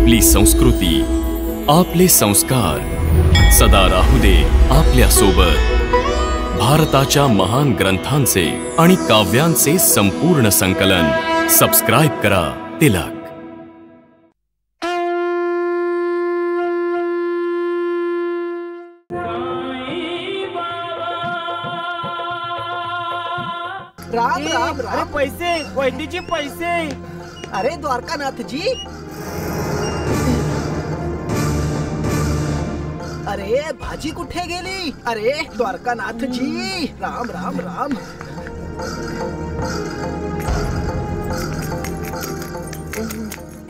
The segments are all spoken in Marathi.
आपली संस्कृती, आपले संस्कार सदा राहू दे आपल्या सोबत। भारताच्या महान ग्रंथांचे आणि काव्यांचे संपूर्ण संकलन सबस्क्राइब करा तिलक। राम राम राम। अरे पैसे, वैद्यची पैसे। अरे द्वारकानाथ जी, अरे भाजी कुठे गेली? अरे द्वारकानाथ जी, राम राम राम।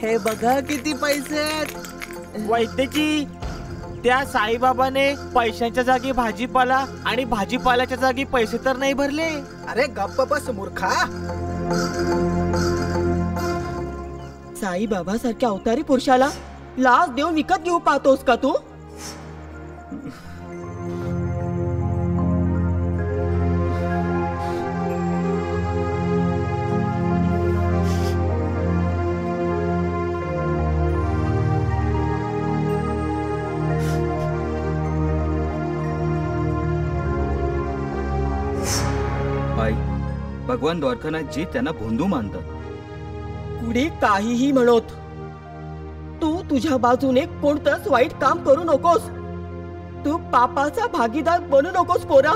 हे बघा किती पैसे आहेत। वैद्यची, त्या साईबाबाने पैशांच्या जागी भाजीपाला आणि भाजीपाल्याच्या जागी पैसे तर नाही भरले। अरे गप्प बस मूर्खा। साईबाबा सारख्या अवतारी पुरुषाला लाच देऊन विकत घेऊ पाहतोस का तू? आई, भगवान द्वारकानाथ जी त्यांना भोंदू मानतात। पुढे काहीही म्हणोत, तू तुझ्या बाजूने कोणतंच वाईट काम करू नकोस। तू पापाचा भागीदार बनू नकोस पोरा।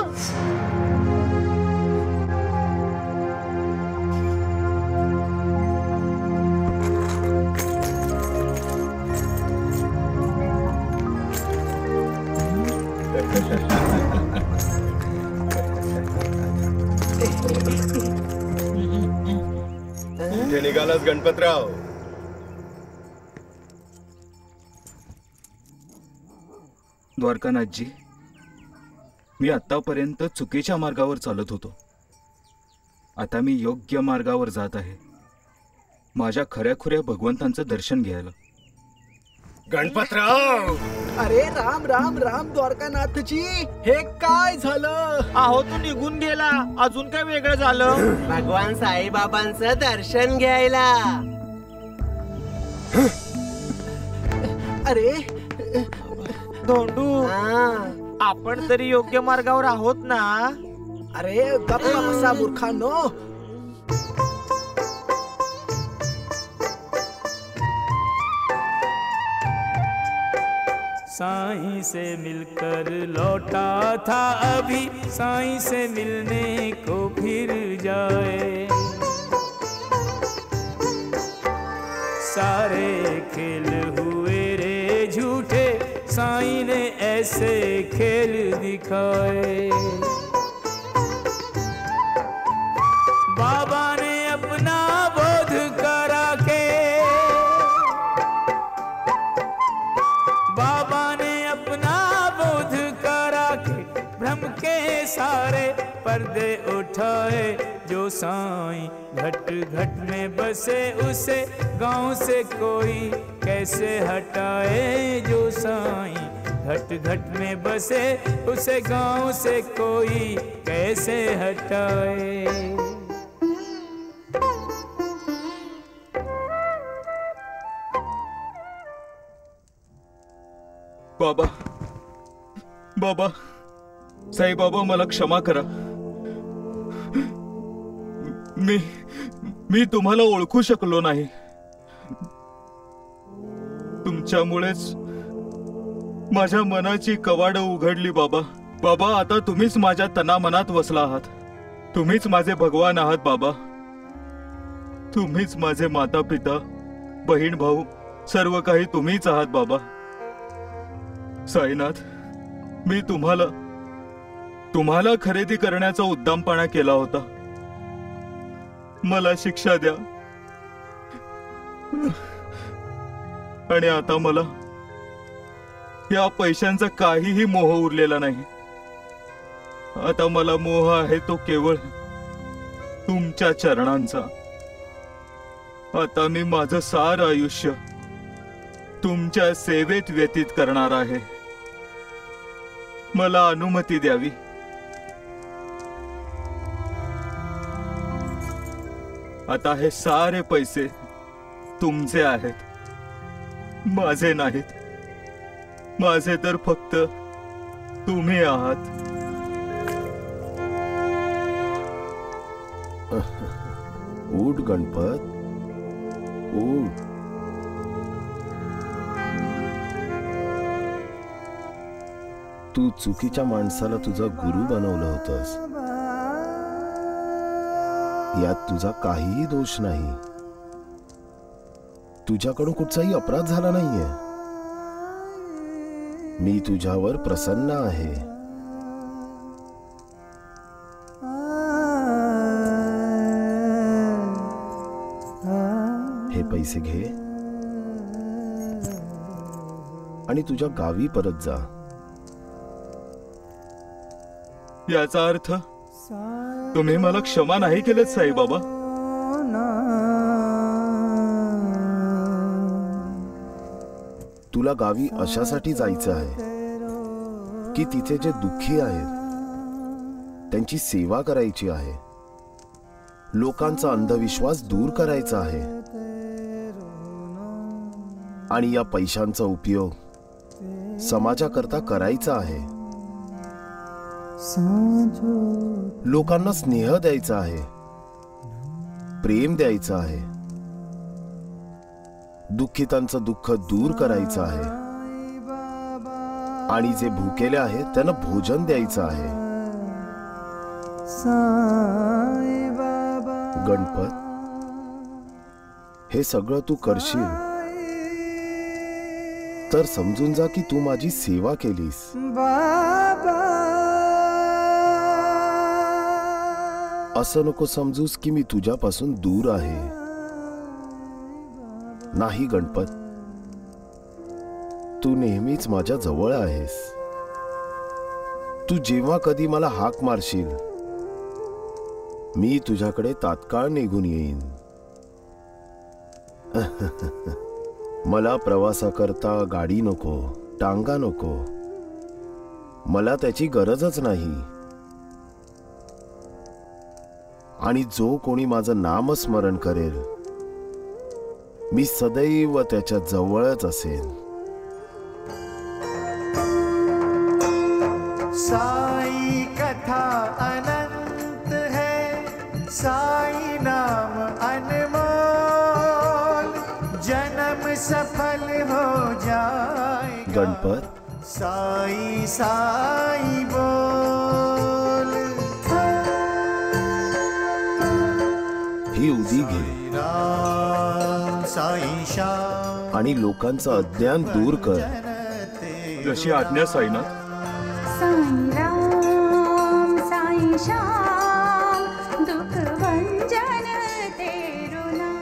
कुठे निघालास गणपतराव? द्वारकानाथजी, मी आतापर्यंत चुकीच्या मार्गावर चालत होतो। आता मी योग्य मार्गावर जात आहे, माझ्या खऱ्याखुऱ्या भगवंतांचं दर्शन घ्यायला। गणपतराव, अरे राम राम राम द्वारकानाथ जी, हे काय झालं? अहो तू निघून गेला, अजून काय वेगळं झालं? भगवान साईबाबांचं दर्शन घ्यायला। अरे धोंडू, आपण तरी योग्य मार्गावर आहोत ना? अरे गप्प बसा मूर्खांनो। साईं से मिलकर लौटा था, अभी साईं से मिलने को फिर जाए। सारे खेल हुए रे झूठे, साईं ने ऐसे खेल दिखाए। बाबा ने अपना बोध करा के, बाबा ने अपना बोध करा के भ्रम के सारे पर्दे उठाए। जो साईं घट घट में बसे, उसे गांव से कोई कैसे हटाए। जो साईं घट घट में बसे, उसे गांव से कोई कैसे हटाए। बाबा, बाबा, साईबाबा मला क्षमा करा। मी तुम्हाला ओळखू शकलो नाही। तुमच्यामुळेच माझ्या मनाची कवाडं उघडली बाबा। बाबा, आता तुम्हीच माझ्या तनामनात वसला आहात। तुम्हीच माझे भगवान आहात बाबा। तुम्हीच माझे माता पिता, बहीण भाऊ, सर्व काही तुम्हीच आहात बाबा। साईनाथ, मी तुम्हाला खरेदी करण्याचा उद्दामपणा केला होता। मला शिक्षा द्या। आणि आता मला या पैशांचा काहीही मोह उरलेला नाही। आता मला मोह आहे तो केवळ तुमच्या चरणांचा। आता मी माझं सारं आयुष्य तुमच्या सेवेत व्यतीत करणार आहे। मला अनुमती द्यावी। आता हे सारे पैसे तुमचे आहेत। माझे नाहीत, माझे तर फक्त तुम्ही आहात. उठ गणपत, उठ. तू चुकीच्या माणसाला तुझा गुरु बनवलं होतंस. यात तुझा काहीही दोष नाही. तुझ्याकडून कुठचाही अपराध झाला नाहीये. मी तुझ्यावर प्रसन्न आहे. हे पैसे घे आणि तुझ्या गावी परत जा. याचा अर्थ तुम्ही मला क्षमा नाही केलेत साईबाबा. तुला गावी अशासाठी जायचं आहे की तिथे जे दुःखी आहेत त्यांची सेवा करायची आहे. लोकांचा अंधविश्वास दूर करायचा आहे आणि या पैशांचा उपयोग समाजाकरता करायचा आहे. लोकांना स्नेह द्यायचा आहे, प्रेम द्यायचं आहे, दुःखितांचं दुःख दूर करायचं आहे आणि जे भुकेले आहेत त्यांना भोजन द्यायचं आहे. गणपत, हे सगळं तू करशील तर समजून जा की तू माझी सेवा केलीस. असं नको समजूस की मी तुझ्यापासून दूर आहे. नाही गणपत, तू नेहमीच माझ्या जवळ आहेस. तू जेव्हा कधी मला हाक मारशील मी तुझ्याकडे तात्काळ निघून येईन. मला प्रवासाकरता गाडी नको, टांगा नको. मला त्याची गरजच नाही. आणि जो कोणी माझं नामस्मरण करेल मी सदैव त्याच्या जवळच असेन. साई कथा अनंत है, साई नाम अनमोल, जन्म सफल हो जाए. गणपत, साई साई बोल. ही उदी घे साई श्याम आणि लोकांचं अज्ञान दूर कर. जशी आज्ञा साईनाथ. साई राम साई श्याम दुख भंजन तेरो नाम.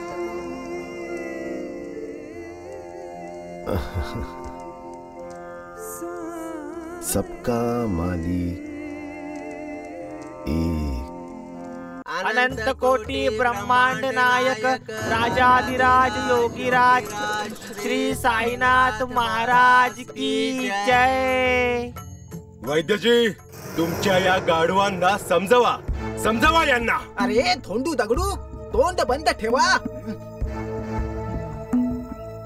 सबका मालिक एक. अनंत कोटी ब्रह्मांड नायक राजाधिराज योगीराज श्री साईनाथ महाराज की जय. वैद्यजी, तुमच्या या गाढवांना समजवा, समजवा यांना. अरे धोंडू दगडू, तोंड बंद ठेवा.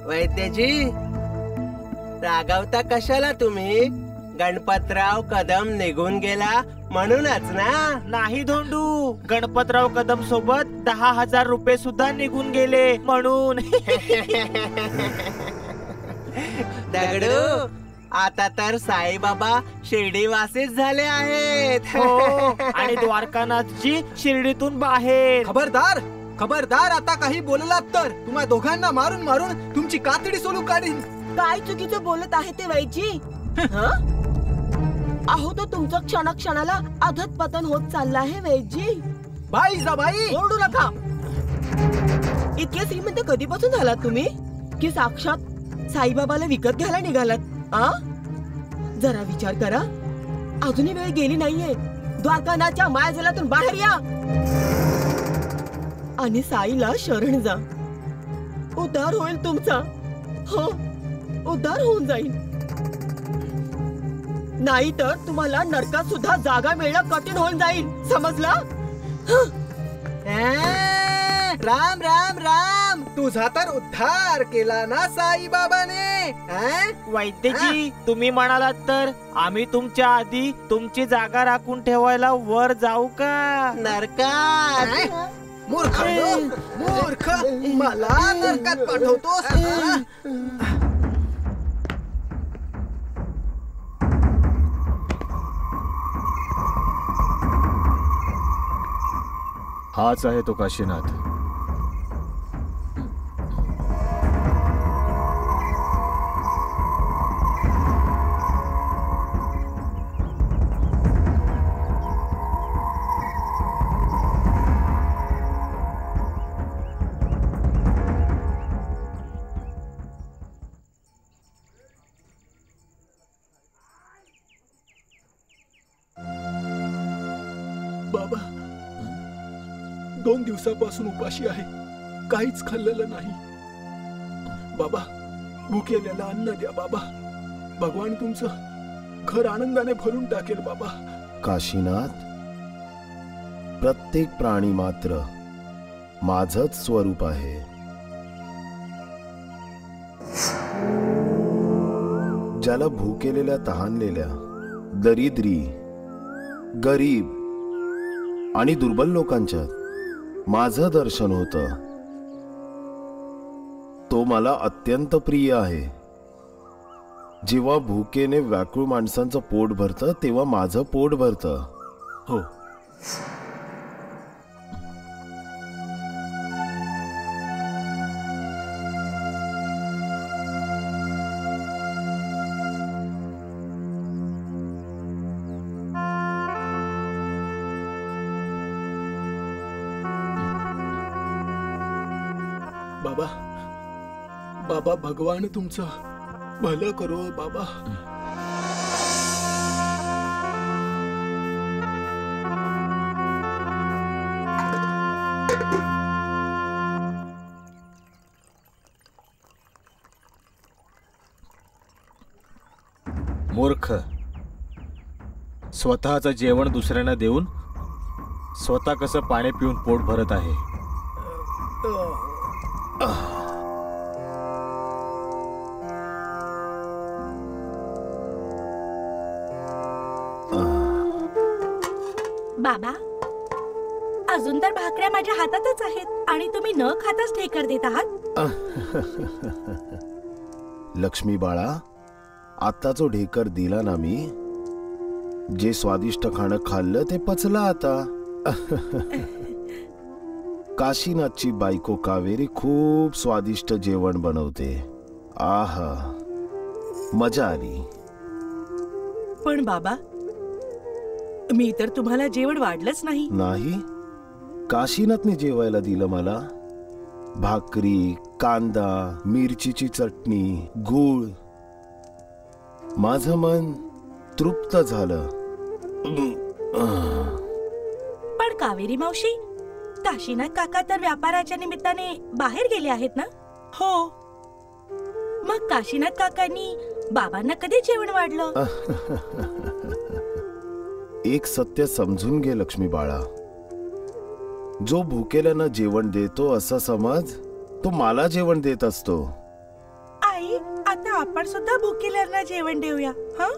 वैद्यजी, रागावता कशाला तुम्ही? गणपतराव कदम निघून गेला म्हणूनच ना? नाही धोंडू, गणपतराव कदम सोबत 10,000 रुपये सुद्धा निघून गेले म्हणून. दगडू, आता तर साईबाबा शिर्डीवासीच झाले आहेत. हो, आणि द्वारकानाथजी शिर्डीतून बाहेर. खबरदार खबरदार, आता काही बोललात तर तुम्हा दोघांना मारून मारून तुमची कातडी सोलू काढीन. काय चुकीचं बोलत आहे ते वैजी? हं? अहो, तो तुमचं क्षणाक्षणाला अधःपतन होत चालला आहे वैजी. बाई जा बाई, ओरडू नका. इतके श्रीमंत कधीपासून झालात तुम्ही की साक्षात साईबाबाला विकत घ्यायला निघालात? आ, जरा विचार करा. अजूनही वेळ गेली नाहीये. द्वारकानाथच्या मायाजलातून बाहेर या आणि साईला शरण जा. उद्धार होईल तुमचा. हो, उद्धार होऊन जाईल. नाही तर तुम्हाला नरकात सुद्धा जागा मिळणं कठीण होऊन जाईल. समजलं? राम राम राम. तुझा तर उद्धार केला ना साईबाबाने. वैद्यजी, तुम्ही म्हणालात तर आम्ही तुमच्या आधी तुमची जागा राखून ठेवायला वर जाऊ का? नरकात. मूर्ख मूर्ख, मला नरकात पाठवतोस. हाच आहे तो काशीनाथ. बाबा, 2 दिवसापासून उपाशी आहे. काहीच खाल्लेलं नाही. बाबा, भुकेल्याला अन्न द्या बाबा. भगवान तुमचं घर आनंदाने भरून टाकेल बाबा. काशीनाथ, प्रत्येक प्राणी मात्र माझंच स्वरूप आहे. ज्याला भुकेलेल्या, तहानलेल्या, दरिद्री, गरीब आणि दुर्बल लोकांच्यात माझं दर्शन होतं, तो मला अत्यंत प्रिय आहे. जेव्हा भुकेने व्याकुळ माणसांचं पोट भरतं तेव्हा माझं पोट भरतं. हो, बाबा, बाबा, भगवान तुमचं भलं करो बाबा. मूर्ख, स्वतःचं जेवण दुसऱ्यांना देऊन स्वतः कसं पाणी पिऊन पोट भरत आहे. बाबा, अजून तर भाकऱ्या माझ्या हातातच आहेत आणि तुम्ही न खाताच ढेकर देत आहात. लक्ष्मी बाळा, आता जो ढेकर दिला ना मी, जे स्वादिष्ट खाणं खाल्लं ते पचलं आता. काशीनाथची बायको कावेरी खूप स्वादिष्ट जेवण बनवते. आहा, मजा आली. पण बाबा, मी तर तुम्हाला जेवण वाढलंच नाही. नाही, काशीनाथने जेवायला दिलं मला. भाकरी, कांदा, मिरचीची चटणी, गूळ. माझं मन तृप्त झालं. पण कावेरी मावशी, काशीनाथ काका तर व्यापाराच्या निमित्ताने बाहेर गेले आहेत ना? हो. मग काशीनाथ काकांनी बाबांना कधी जेवण वाढलं? एक सत्य समजून घे लक्ष्मी बाळा. जो भुकेल्यानं जेवण देतो असा समज, तो मला जेवण देत असतो. आई, आता आपण सुद्धा भुकेल्यांना जेवण देऊया. हा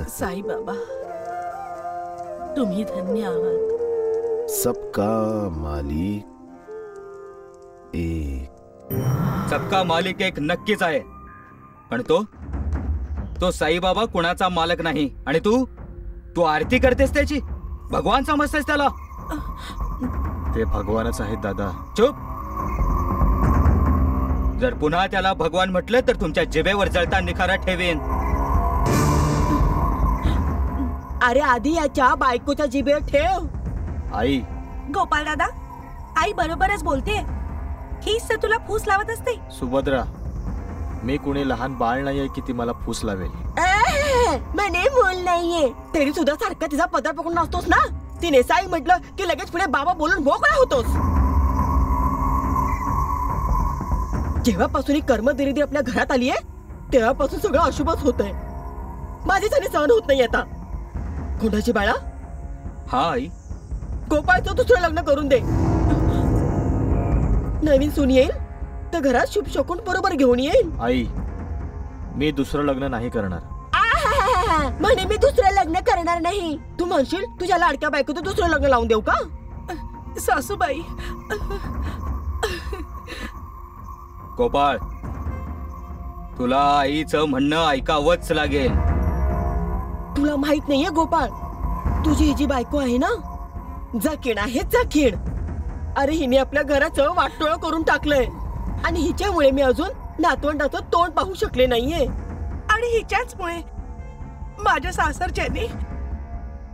साई बाबा, तुम्ही धन्य आहात. सबका मालिक एक. सबका मालिक एक नक्कीच आहे, पण तो साईबाबा कुणाचा मालक नाही. आणि तू आरती करतेस त्याची, भगवान समजतेस त्याला. ते भगवानच आहेत दादा. चुप. जर पुन्हा त्याला भगवान म्हटलं तर तुमच्या जिभेवर जळता निखारा ठेवेन. अरे आधी याच्या बायकोच्या जिभेवर ठेव. आई. गोपाल दादा, आई बरोबरच बोलते. हीच तर तुला फूस लावत असते. सुभद्रा, मी कुणी लहान बाळ नाहीये की ती मला फूस लावेल. म्हणे मूल नाहीये तरी सुद्धा सारखा तिचा पदर पकडून नसतोस ना. तिने साई म्हटलं की लगेच पुढे बाबा बोलून मोकळा होतोस. जेव्हापासून ही कर्मदिरिदी आपल्या घरात आलीये तेव्हापासून सगळं अशुभच होतंय. माझी सणी सहन होत नाही आता. कोणाची बाळा? हा आई. गोपाळचं दुसरं लग्न करून दे. नवीन सून येईल तर घरात शुभ शकून बरोबर घेऊन येईल. आई, मी दुसरं लग्न नाही करणार. म्हणे मी दुसरं लग्न करणार नाही. तू म्हणशील तुझ्या लाडक्या बायकोचं दुसरं लग्न लावून देऊ का? सासूबाई, गोपाळ, तुला आईचं म्हणणं ऐकावंच लागेल. तुला माहित नाहीये गोपाळ, तुझी ही जी बायको आहे ना, जाकीण आहे जाकीण. अरे हिने आपल्या घराचं वाटोळं करून टाकलंय आणि हिच्यामुळे मी अजून नातवंडाचं तोंड पाहू शकले नाहीये. आणि हिच्याचमुळे माझ्या सासरच्यानी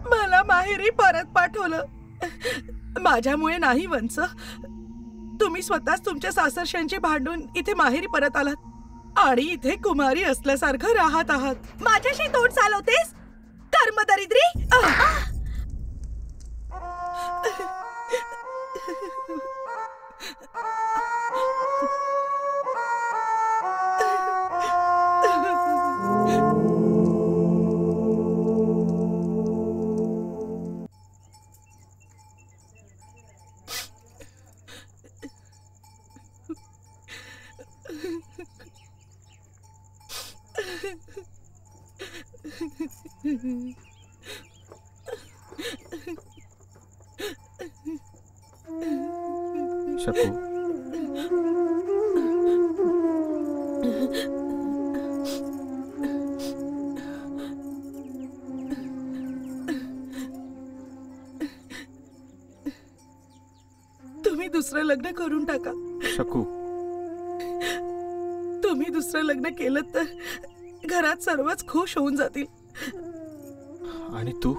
मला माहेरी परत पाठवलं. माझ्यामुळे नाही वंच, तुम्ही स्वतःच तुमच्या सासरच्यांची भांडून इथे माहेरी परत आलात आणि इथे कुमारी असल्यासारखं राहत आहात. माझ्याशी तोंड चालवतेस कर्मदरिद्री. शकू, तुम्ही दुसरं लग्न करून टाका. शकू, तुम्ही दुसरं लग्न केलं तर घरात सर्वच खुश होऊन जातील. आणि तू?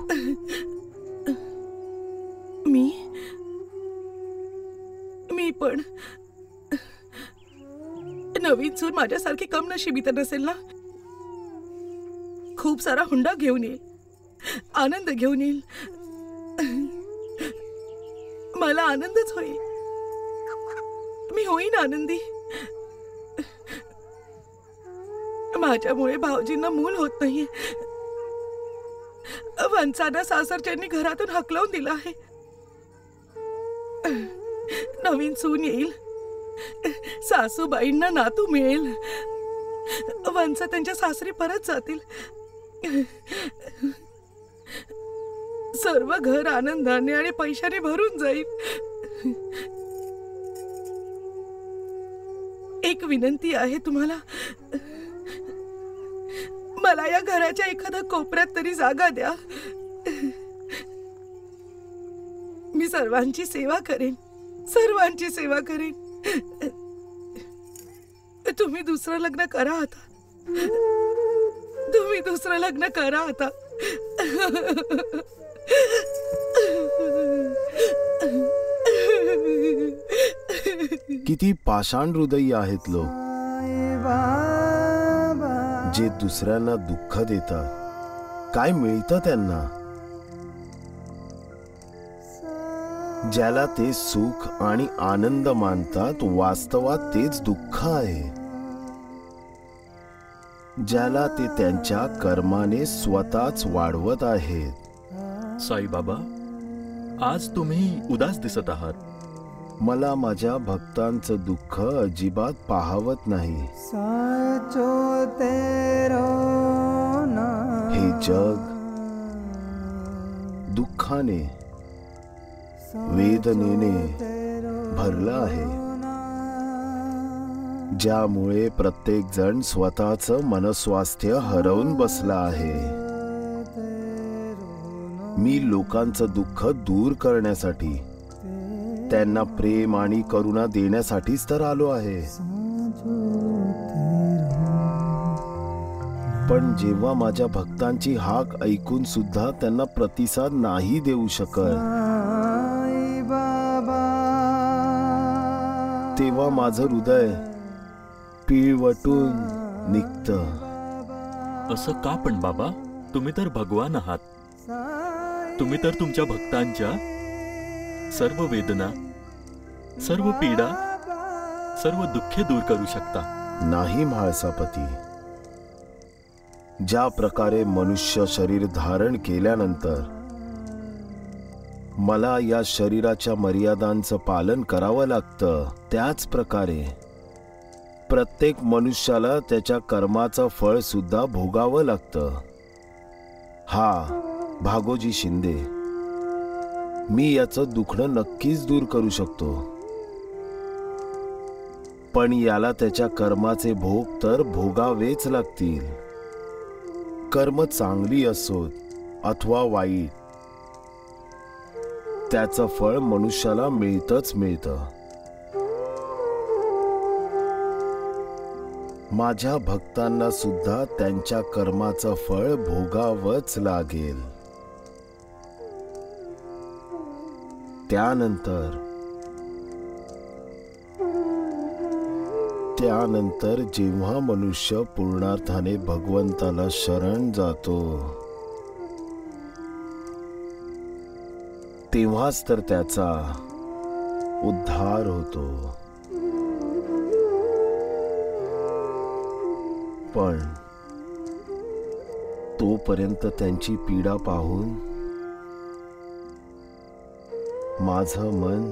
मी पण नवीन सून माझ्यासारखी कम नशिबी तर नसेल ना. खूप सारा हुंडा घेऊन येईल, आनंद घेऊन येईल. मला आनंदच होईल. मी होईन आनंदी. माझ्यामुळे भाऊजींना मूल होत नाहीये. वंचाना सासरच्यांनी घरातून हकलवून दिलं आहे. नवीन सून येईल, सासूबाईंना नातू मिळेल, वंच त्यांच्या सासरी परत जातील. सर्व घर आनंदाने आणि पैशाने भरून जाईल. एक विनंती आहे तुम्हाला, मला या घराच्या एखाद्या कोपऱ्यात तरी जागा द्या. मी सर्वांची सेवा करेन, सर्वांची सेवा करेन. तुम्ही दुसरं लग्न करा आता. तुम्ही दुसरं लग्न करा आता. किती पाषाण हृदयी आहेत लोक, जे दुसऱ्यांना दुःख देतात. काय मिळतं त्यांना? ज्याला ते सुख आणि आनंद मानतात, वास्तवात तेच दुःख आहे. ज्याला ते त्यांच्या कर्माने स्वतःच वाढवत आहेत. साईबाबा, आज तुम्ही उदास दिसत आहात. मला माझ्या भक्तांचं दुःख अजिबात पाहवत नाही. हे जग दुःखाने, वेदनेने भरलं आहे, ज्यामुळे प्रत्येक जण स्वतःचं मनस्वास्थ्य हरवून बसला आहे. मी लोकांचं दुःख दूर करण्यासाठी, त्यांना प्रेम आणि करुणा देण्यासाठीच तर आलो आहे. पण जेव्हा माझ्या भक्तांची हाक ऐकून सुद्धा त्यांना प्रतिसाद नाही देऊ शकत, तेव्हा माझं हृदय पिळवटून निघतं. असं का पण बाबा? तुम्ही तर भगवान आहात. तुम्ही तर तुमच्या भक्तांच्या सर्व वेदना, सर्व पीडा, सर्व दुःखे दूर करू शकता. नाही म्हाळसापती, ज्या प्रकारे मनुष्य शरीर धारण केल्यानंतर मला या शरीराच्या मर्यादांचं पालन करावं लागतं. त्याच प्रकारे प्रत्येक मनुष्याला त्याच्या कर्माचं फळ सुद्धा भोगावं लागतं. हा भागोजी शिंदे, मी याचं दुखणं नक्कीच दूर करू शकतो, पण याला त्याच्या कर्माचे भोग तर भोगावेच लागतील. कर्म चांगली असोत अथवा वाईट, त्याचं फळ मनुष्याला मिळतच मिळतं. माझ्या भक्तांना सुद्धा त्यांच्या कर्माचं फळ भोगावंच लागेल. त्यानंतर जेव्हा मनुष्य पूर्णार्थाने भगवंताला शरण जातो, तेव्हाच तर त्याचा उद्धार होतो. पण तोपर्यंत त्यांची पीडा पाहून माझं मन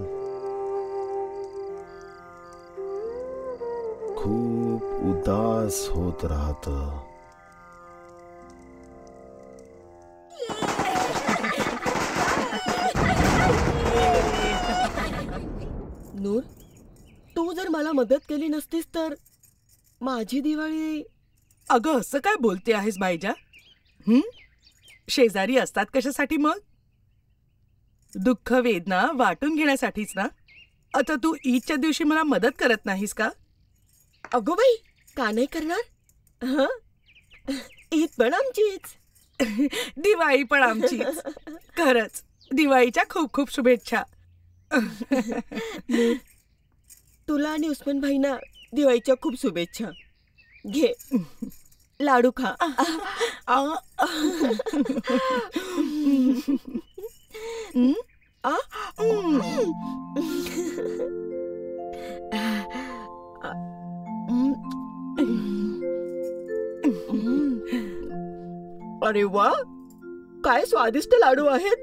खूप उदास होत राहतं. नूर, तू जर मला मदत केली नसतीस तर माझी दिवाळी. अगं असं काय बोलते आहेस बाईजा? शेजारी असतात कशासाठी मग? दुःख वेदना वाटून घेण्यासाठीच ना. आता तू ईदच्या दिवशी मला मदत करत नाहीस का? अगो बाई, का नाही करणार? ईद पण आमचीच, दिवाळी पण आमचीच. खरंच दिवाळीच्या खूप खूप शुभेच्छा. तुला आणि उस्मान भाईंना दिवाळीच्या खूप शुभेच्छा. घे लाडू खा. अरे वा, काय स्वादिष्ट लाडू आहेत.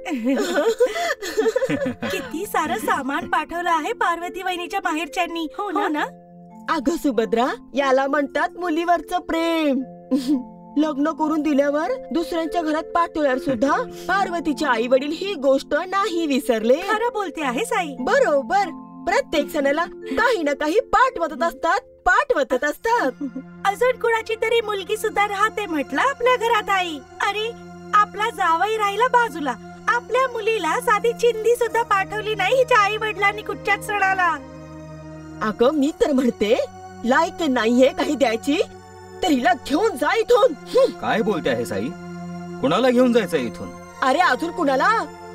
किती सारं सामान पाठवलं आहे पार्वती वहिनीच्या माहेरच्यांनी. हो ना? अगं सुभद्रा, याला म्हणतात मुलीवरचं प्रेम. लग्न करून दिल्यावर दुसऱ्यांच्या घरात पाठवल्यावर सुद्धा पार्वतीचे आई वडील ही गोष्ट नाही विसरले. खरं बोलते आहे साई. बरोबर. प्रत्येक सणाला काही ना काही पाठवतच असतात. अजून कुणाची तरी मुलगी सुद्धा राहते म्हटलं आपल्या घरात आई. अरे आपला जावई राहिला बाजूला, आपल्या मुलीला साधी चिंधी सुद्धा पाठवली नाही हिच्या आई वडिलांनी कुठच्याच सणाला. अगं मी तर म्हणते, लायक नाहीये काही द्यायची तर हिला घेऊन जा इथून. काय बोलते आहे साई? कुणाला घेऊन जायचं इथून? अरे अजून कुणाला?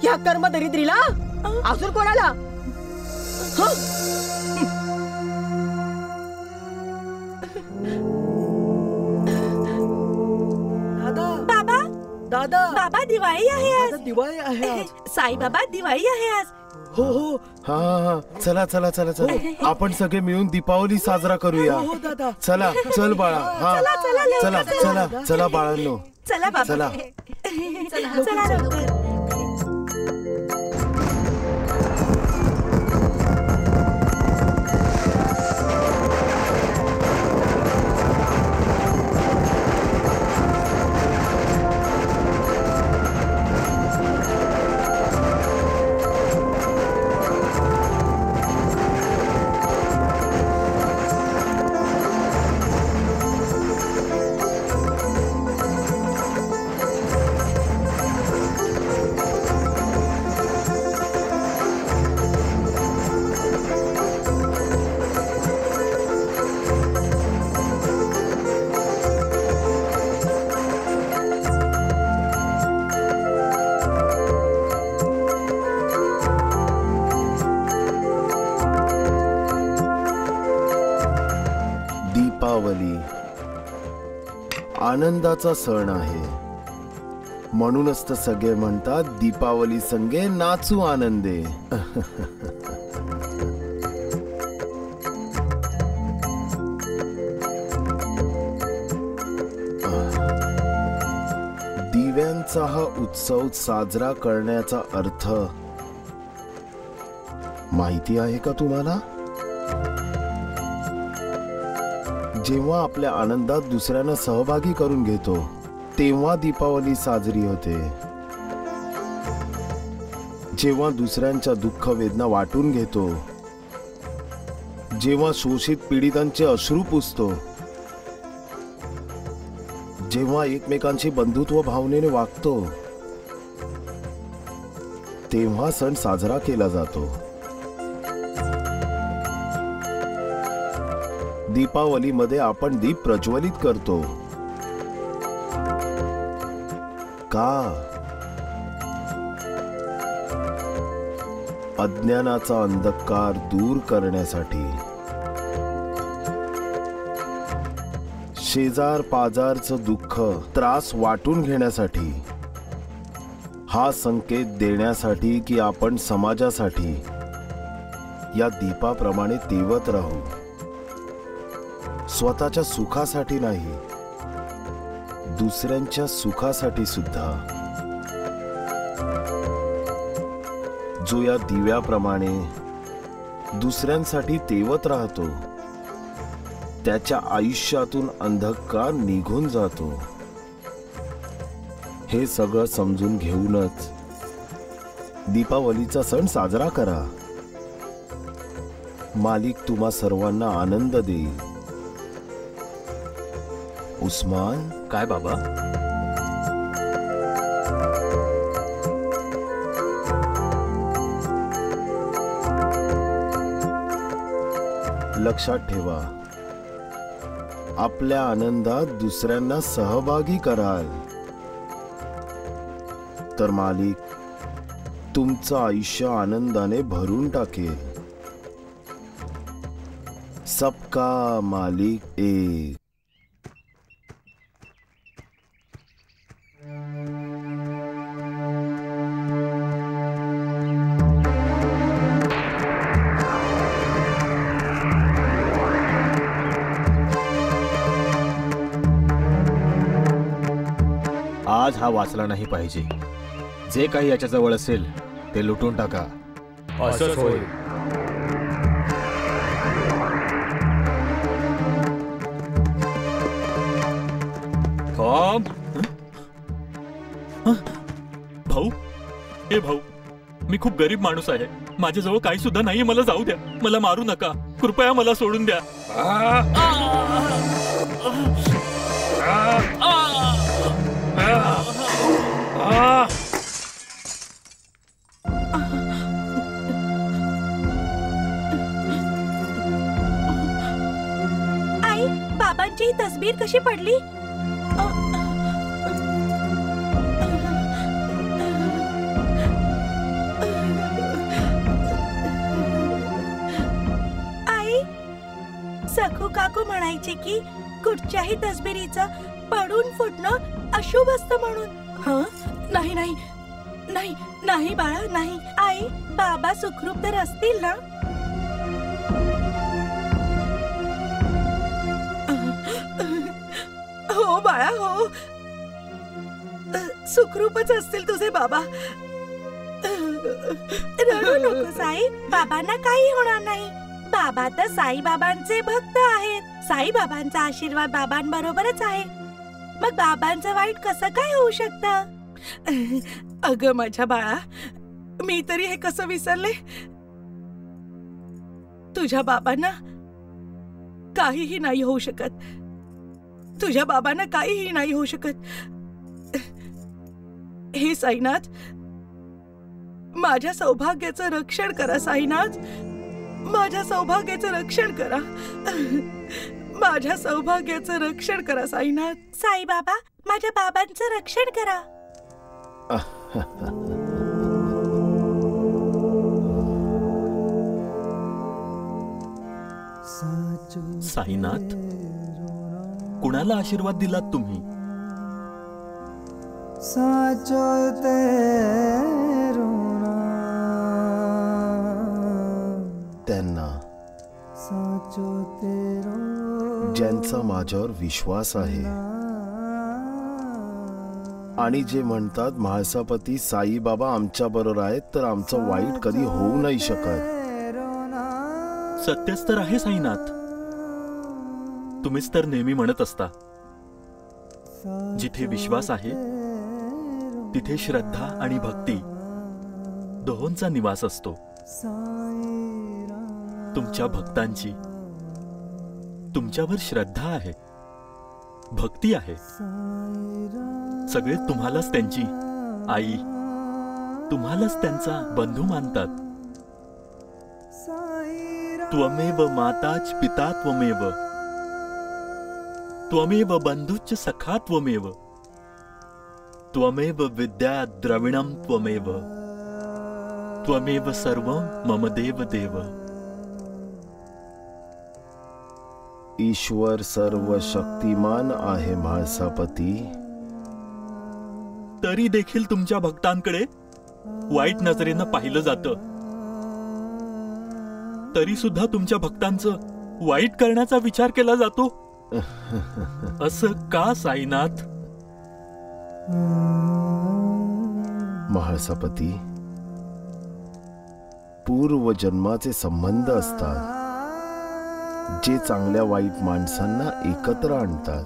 ह्या कर्मदरिद्रीला? अजून कोणाला? बाबा, बाबा दिवाळी आहे आज. दिवाळी आहे आज. साई बाबा दिवाळी आहे आज. हो. हा, चला चला चला चला, आपण सगळे मिळून दीपावली साजरा करूया. चला, चल बाळा. हा, चला चला चला बाळांनो, चला बाबा, चला. चला लवकर. दीपावली आनंदाचा सण आहे, म्हणूनच तर सगळे म्हणतात दीपावली संगे नाचू आनंदे. दिव्यांचा हा उत्सव साजरा करण्याचा अर्थ माहिती आहे का तुम्हाला, जेव्हा आपल्या आनंदात दुसऱ्यांना सहभागी करून घेतो तेव्हा दीपावली साजरी होते. जेव्हा दुसऱ्यांच्या दुःख वेदना वाटून घेतो, जेव्हा शोषित पीडितांचे अश्रू पुसतो, जेव्हा एकमेकांशी बंधुत्व भावनेने वागतो, तेव्हा सण साजरा केला जातो. दीपावलीमध्ये आपण दीप प्रज्वलित करतो का? अज्ञानाचा अंधकार दूर करण्यासाठी, शेजार पाजारचं दुःख त्रास वाटून घेण्यासाठी, हा संकेत देण्यासाठी की आपण समाजासाठी या दीपाप्रमाणे तेवत राहू. स्वतःच्या सुखासाठी नाही, दुसऱ्यांच्या सुखासाठी सुद्धा. जो या दिव्याप्रमाणे दुसऱ्यांसाठी तेवत राहतो त्याच्या आयुष्यातून अंधकार निघून जातो. हे सगळं समजून घेऊनच दीपावलीचा सण साजरा करा. मालिक तुम्हा सर्वांना आनंद देईल. उस्मान. काय बाबा? लक्षात ठेवा, आपल्या आनंदात दुसऱ्यांना सहभागी कराल तर मालिक तुमचं आयुष्य आनंदाने भरून टाकेल. सबका मालिक एक. आज हा वाचला नाही पाहिजे. जे काही याच्याजवळ असेल ते लुटून टाका. असंच होईल. भाऊ, ए भाऊ, मी खूप गरीब माणूस आहे. माझ्याजवळ काही सुद्धा नाहीये. मला जाऊ द्या. मला मारू नका. कृपया मला सोडून द्या. आई, बाबांची ही तस्बीर कशी पडली? आई, सखू काकू म्हणायची की कुठच्याही तस्बिरीचं पडून फुटणं अशुभ असतं म्हणून. हं? नाही नाही नाही नाही बाळा, नाही. आई, बाबा सुखरूप तर असतील ना? हो बाळा, हो. सुखरूपच असतील तुझे बाबा. रडू नकोस आई. बाबांना काही होणार नाही. बाबा तर साईबाबांचे भक्त आहेत. साईबाबांचा आशीर्वाद बाबांबरोबरच आहे. मग बाबांचं वाईट कसं काय होऊ शकतं? अगं माझ्या बाळा, मी तरी हे कसं विसरले. तुझ्या बाबांना काहीही नाही होऊ शकत. तुझ्या बाबांना काहीही नाही होऊ शकत. हे साईनाथ, माझ्या सौभाग्याचं रक्षण करा. साईनाथ, माझ्या सौभाग्याचं रक्षण करा. माझ्या सौभाग्याचं रक्षण करा साईनाथ. साईबाबा, माझ्या बाबांचं रक्षण करा. साईनाथ, कुणाला आशीर्वाद दिलात तुम्ही? त्यांना, ज्यांचा माझ्यावर विश्वास आहे आणि जे म्हणतात म्हाळसापती साईबाबा आमच्या बरोबर आहेत तर आमचं वाईट कधी होऊ नाही शकत. सत्यच तर आहे साईनाथ. तुम्हीच तर नेहमी म्हणत असता, जिथे विश्वास आहे तिथे श्रद्धा आणि भक्ती दोहोंचा निवास असतो. तुमच्या भक्तांची तुमच्यावर श्रद्धा आहे, भक्ती आहे. सगळे तुम्हालाच त्यांची आई, तुम्हालाच त्यांचा बंधू मानतात. त्वमेव माताच पिता त्वमेव, त्वमेव बंधुच सखा त्वमेव, त्वमेव विद्या द्रविणम त्वमेव, त्वमेव सर्वं मम देव देव. ईश्वर सर्व शक्तिमान आहे म्हाळसापती. तरी देखील तुमच्या भक्तांकडे वाईट नजरेनं पाहिलं जातं. तरी सुद्धा तुमच्या भक्तांचं वाईट करण्याचा विचार केला जातो. असं का साईनाथ? म्हाळसापती, पूर्व जन्माचे संबंध असतात जे चांगल्या वाईट माणसांना एकत्र आणतात.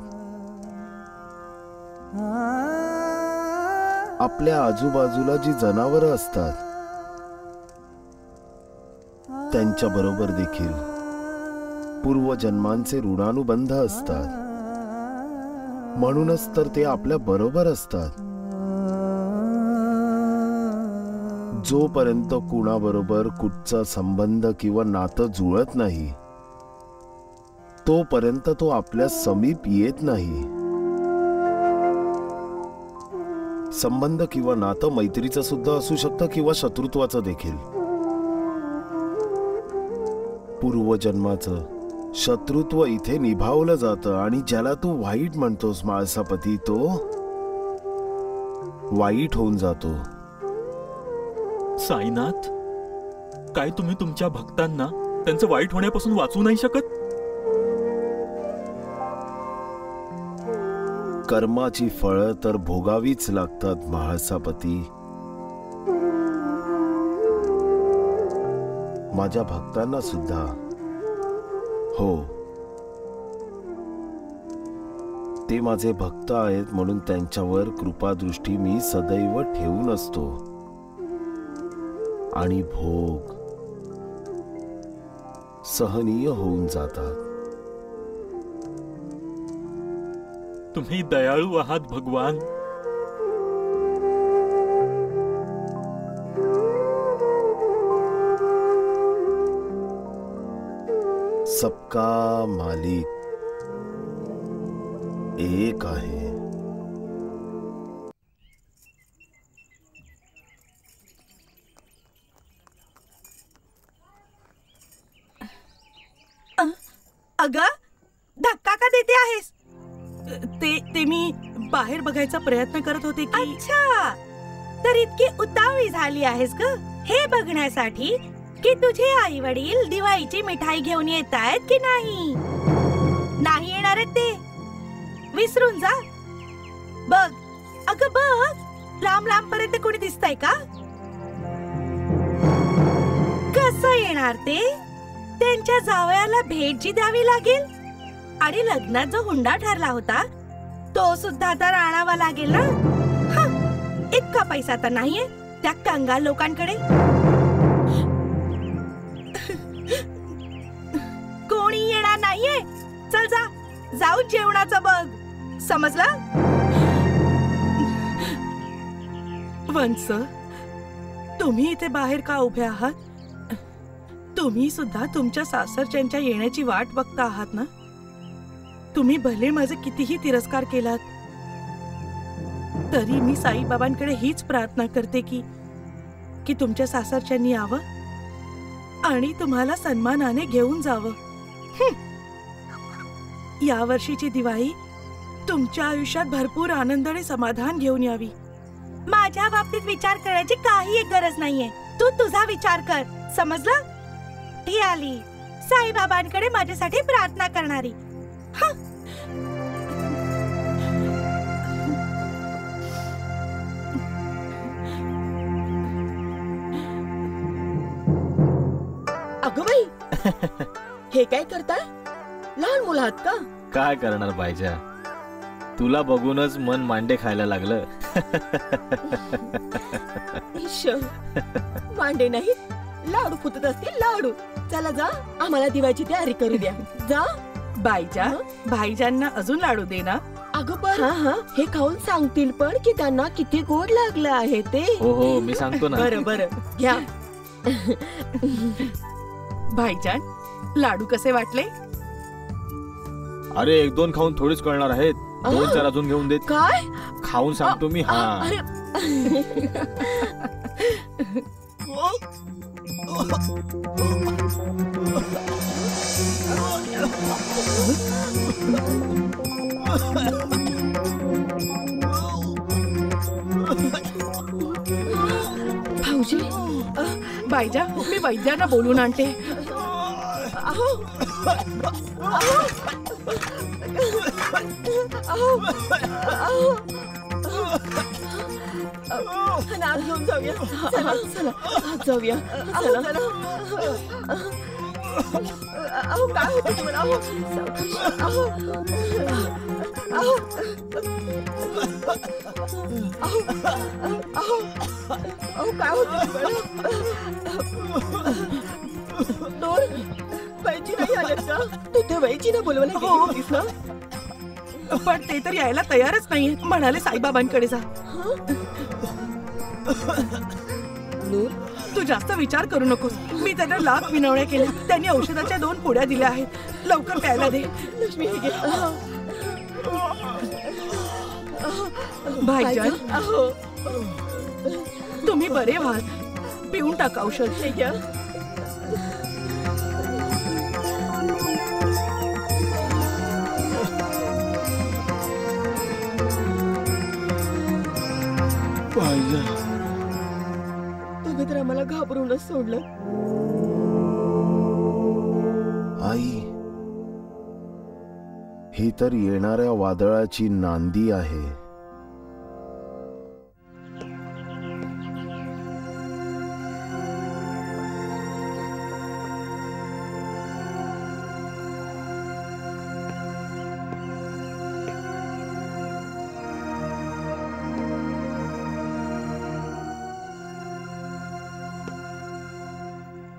आपल्या आजूबाजूला जी जनावरं असतात त्यांच्या बरोबर देखील पूर्वजन्मांचे ऋणानुबंध असतात. म्हणूनच तर ते आपल्या बरोबर असतात. जोपर्यंत कुणाबरोबर कुठचा संबंध किंवा नातं जुळत नाही तोपर्यंत तो आपल्या समीप येत नाही. संबंध किंवा नातं मैत्रीचं सुद्धा असू शकतं किंवा शत्रुत्वाचं देखील. पूर्वजन्माचं शत्रुत्व इथे निभावलं जातं आणि ज्याला तू वाईट म्हणतोस म्हाळसापती, तो वाईट होऊन जातो. साईनाथ, काय तुम्ही तुमच्या भक्तांना त्यांचं वाईट होण्यापासून वाचवू नाही शकत? कर्माची फळं तर भोगावीच लागतात म्हाळसापती. माझ्या भक्तांना सुद्धा. हो, ते माझे भक्त आहेत म्हणून त्यांच्यावर कृपादृष्टी मी सदैव ठेवून असतो. आणि भोग सहनीय होऊन जातात. तुम्ही दयाळू आहात भगवान. सबका मालिक एक आहे. अगं, धक्का का देते आहेस? ते मी बाहेर बघायचा प्रयत्न करत होते की. अच्छा, तर इतकी उतावळी झाली आहेस ग हे बघण्यासाठी की तुझे आई वडील दिवाळीची मिठाई घेऊन येत आहेत की नाही? नाही येणार आहेत ते, विसरून जा. बघ अगं बघ, लांब लांब पर्यंत कोणी दिसतंय का? कसं येणार ते? त्यांच्या जावयाला भेट जी द्यावी लागेल आणि लग्नात जो हुंडा ठरला होता तो सुद्धा तर आणावा लागेल ना. इतका पैसा तर नाहीये त्या कंगाल लोकांकडे. कोणी येणार नाहीये. चल जा, जाऊन जेवणाचं बघ, समजलं? वंस, तुम्ही इथे बाहेर का उभे आहात? तुम्ही सुद्धा तुमच्या सासरच्यांच्या येण्याची वाट बघता आहात ना? तुम्ही भले माझे कितीही तिरस्कार केलात तरी मी साईबाबांकडे हीच प्रार्थना करते की तुमच्या सासरच्यांनी यावं आणि तुम्हाला सन्मानाने घेऊन जावं. या वर्षीची दिवाळी तुमच्या आयुष्यात भरपूर आनंद आणि समाधान घेऊन यावी. माझ्या बाबतीत विचार करायची काही गरज नाहीये. तू तुझा विचार कर, समजलं? ती आली साईबाबांकडे माझ्यासाठी प्रार्थना करणारी. अगं बाई, हे काय करताय? लहान मुलं आहात का? काय करणार बायजा, तुला बघूनच मन मांडे खायला लागलं. इश्श, मांडे नाही लाडू फुटत असतील, लाडू. चला जा, आम्हाला दिवाळीची तयारी करू द्या. जा. बाईजा, भाईजांना अजून लाडू दे ना. अगं पण हे खाऊन सांगतील पण की त्यांना किती गोड लागलं आहे ते. हो हो, मी सांगतो ना. बरं बरं, घ्या. भाईजान, लाडू कसे वाटले? अरे 1-2 खाऊन थोडीच कळणार आहेत. 2-4 अजून घेऊन देत. काय खाऊन सांगतो मी. हा, भाऊजी, बाईजा, मी वैद्यांना बोलून आणते. नाद घेऊन जाऊया. चला चला, आत जाऊया. चला. अहो, काय होतं तुम्हाला? अहो, अहो, काय होतं तुम्हाला? दोन वैची नाही आलेत का? तू त्या वैचीला बोलवायला गेली होतीस ना? पण ते तर यायला तयारच नाहीये. म्हणाले साईबाबांकडे जा. नूर, तू जास्त विचार करू नकोस. मी त्यांना लाख विनवण्या केल्या. त्यांनी औषधाच्या 2 पुड्या दिल्या आहेत. लवकर प्यायला दे. लक्ष्मी, हे घे. भाईजान, अहो, तुम्ही बरे व्हाल. पिऊन टाका औषध. हे घ्या. तुम्ही तर आम्हाला घाबरूनच सोडलं. आई, ही तर येणाऱ्या वादळाची नांदी आहे.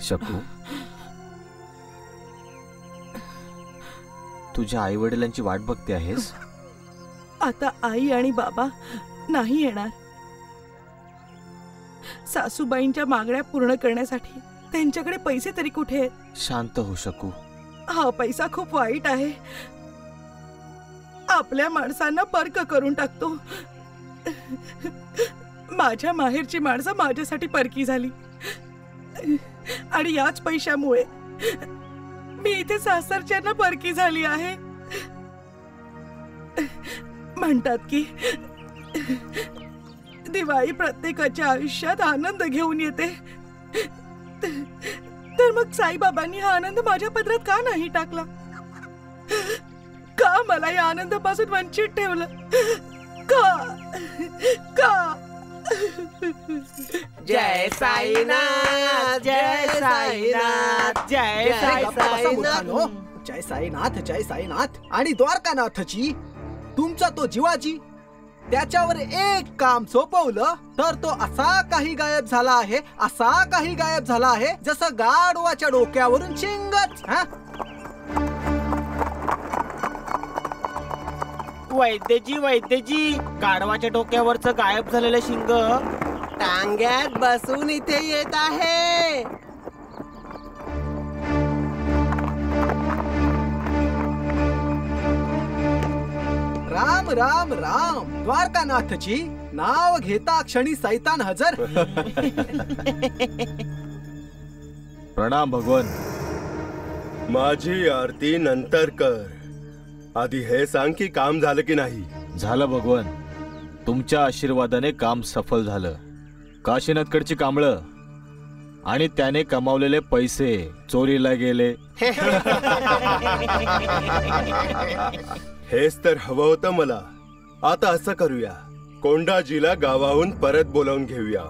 शकू, तुझ्या आई वडिलांची वाट बघते आहेस? आता आई आणि बाबा नाही येणार. सासूबाईंच्या मागण्या पूर्ण करण्यासाठी त्यांच्याकडे पैसे तरी कुठे आहेत? शांत हो शकू. हा पैसा खूप वाईट आहे. आपल्या माणसांना परक करून टाकतो. माझ्या माहेरची माणसं माझ्यासाठी परकी झाली आणि याच पैशामुळे मी इथे सासरच्यांना परकी झाली आहे. म्हणतात की दिवाळी प्रत्येकाच्या आयुष्यात आनंद घेऊन येते. तर मग साईबाबांनी हा आनंद माझ्या पदरात का नाही टाकला? का मला या आनंदापासून वंचित ठेवलं? का का? जय साईनाथ, जय साईनाथ, जय साईनाथ. जय साईनाथ, जय साईनाथ. आणि द्वारकानाथची तुमचा तो जीवाजी, त्याच्यावर एक काम सोपवलं तर तो असा काही गायब झाला आहे, असा काही गायब झाला आहे जसं गाढवाच्या डोक्यावरून शिंगच. वैद्यजी, वैद्यजी, गाढवाच्या डोक्यावरचं गायब झालेलं शिंग टांग्यात बसून इथे येत आहे. राम राम राम. द्वारकानाथची नाव घेता क्षणी सैतान हजर. प्रणाम भगवान. माझी आरती नंतर कर. आधी हे सांग की काम झालं की नाही? झालं भगवान. तुमच्या आशीर्वादाने काम सफल झालं. काशीनाथकडची कांबळं आणि त्याने कमावलेले पैसे चोरीला गेले. हेच तर हवं होतं मला. आता असं करूया, कोंडाजीला गावाहून परत बोलावून घेऊया,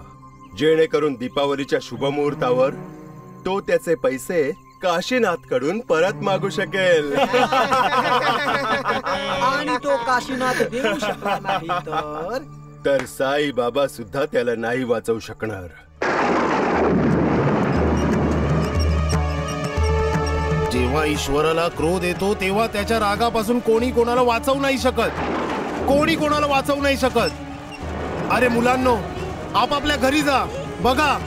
जेणेकरून दीपावलीच्या शुभमुहूर्तावर तो त्याचे पैसे काशीनाथ कडून परत मागू शकेल. आणि तो काशीनाथ देऊ शकला नाही तर साई बाबा सुद्धा त्याला नाही वाचवू शकणार. जेव्हा ईश्वराला क्रोध येतो तेव्हा त्याच्या रागापासून कोणी कोणाला वाचवू नाही शकत. कोणी कोणाला वाचवू नाही शकत. अरे मुलांनो, आपापल्या घरी जा. बघा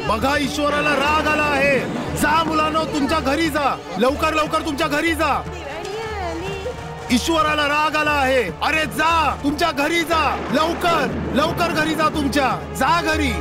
बघा, ईश्वराला राग आला आहे. जा मुलांनो, तुमच्या घरी जा. लवकर लवकर तुमच्या घरी जा. ईश्वराला राग आला आहे. अरे जा, तुमच्या घरी जा. लवकर लवकर घरी जा. तुमच्या जा घरी.